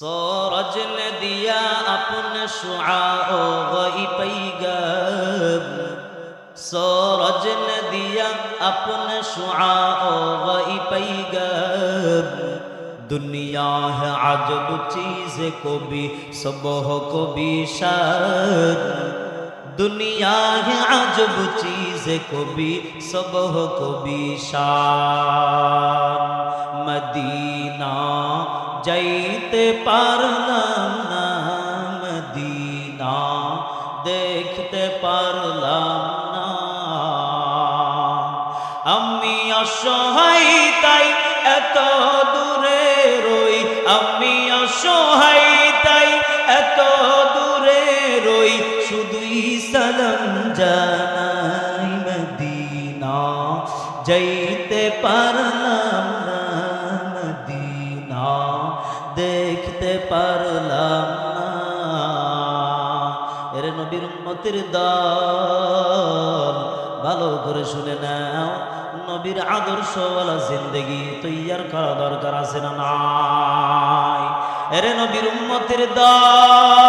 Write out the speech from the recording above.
सूरज ने दिया अपने शुआओ वही पैगाम, सूरज ने दिया अपने शुआओ वही पैगाम। दुनिया है अजब चीज़ को भी सुबह को भी शान, दुनिया है अजब चीज़ को भी सुबह को भी शान। मदीना যাইতে পারলাম না, মদিনা দেখতে পারলাম না। আমি অসহায় তাই এত দূরে রই, আমি অসহায় তাই এত দূরে রই, শুধুই সালাম জানাই। মদিনা যাইতে পারলাম না, দেখতে পারলাম না। এর নবীর উম্মতের দল, ভালো করে শুনে নাও, নবীর আদর্শওয়ালা জিন্দেগি তৈয়ার করা দরকার আছে না নাই? এর নবীর উম্মতের দল,